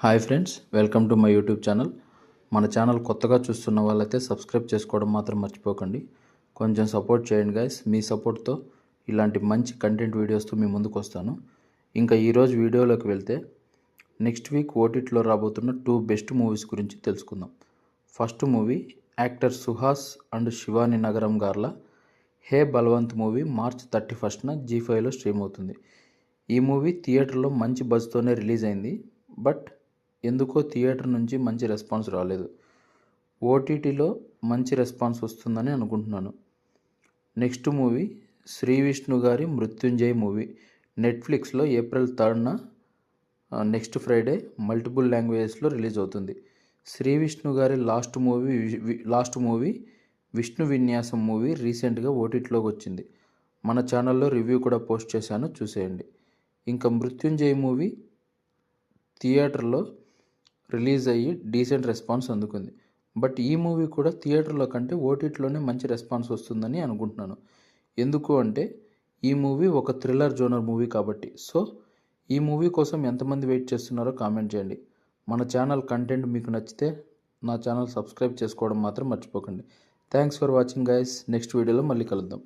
Hi friends, welcome to my YouTube channel. మన channel కొత్తగా చూస్తున్న వాళ్ళైతే సబ్స్క్రైబ్ చేసుకోవడం మాత్రం మర్చిపోకండి. కొంచెం సపోర్ట్ చేయండి గైస్. మీ సపోర్ట్తో ఇలాంటి మంచి కంటెంట్ వీడియోస్తో మీ ముందుకు వస్తాను. ఇంకా ఈరోజు వీడియోలోకి వెళ్తే నెక్స్ట్ వీక్ ఓటీటీలో రాబోతున్న 2 బెస్ట్ మూవీస్ గురించి తెలుసుకుందాం. First movie actor Suhas and Shivani నగరం గార్ల హే బల్వంత్ మూవీ మార్చ్ 31న G5లో స్ట్రీమ్ అవుతుంది. ఈ మూవీ థియేటర్లో మంచి బజ్తోనే రిలీజ్ అయింది. బట్ ఎందుకో థియేటర్ నుంచి మంచి రెస్పాన్స్ రాలేదు. ఓటీటీలో మంచి రెస్పాన్స్ వస్తుందని అనుకుంటున్నాను. నెక్స్ట్ మూవీ శ్రీ విష్ణు గారి మృత్యుంజయ్ మూవీ నెట్ఫ్లిక్స్లో ఏప్రిల్ 3న నెక్స్ట్ ఫ్రైడే మల్టిపుల్ లాంగ్వేజెస్లో రిలీజ్ అవుతుంది. శ్రీ విష్ణు గారి లాస్ట్ మూవీ విష్ణు విన్యాసం మూవీ రీసెంట్గా ఓటీటీలోకి వచ్చింది. మన ఛానల్లో రివ్యూ కూడా పోస్ట్ చేశాను, చూసేయండి. ఇంకా మృత్యుంజయ్ మూవీ థియేటర్లో రిలీజ్ అయ్యి డీసెంట్ రెస్పాన్స్ అందుకుంది. బట్ ఈ మూవీ కూడా థియేటర్లో కంటే ఓటీటీలోనే మంచి రెస్పాన్స్ వస్తుందని అనుకుంటున్నాను. ఎందుకు అంటే ఈ మూవీ ఒక థ్రిల్లర్ జోనర్ మూవీ కాబట్టి. సో ఈ మూవీ కోసం ఎంతమంది వెయిట్ చేస్తున్నారో కామెంట్ చేయండి. మన ఛానల్ కంటెంట్ మీకు నచ్చితే నా ఛానల్ సబ్స్క్రైబ్ చేసుకోవడం మాత్రం మర్చిపోకండి. Thanks for watching guys. Next వీడియోలో మళ్ళీ కలుద్దాం.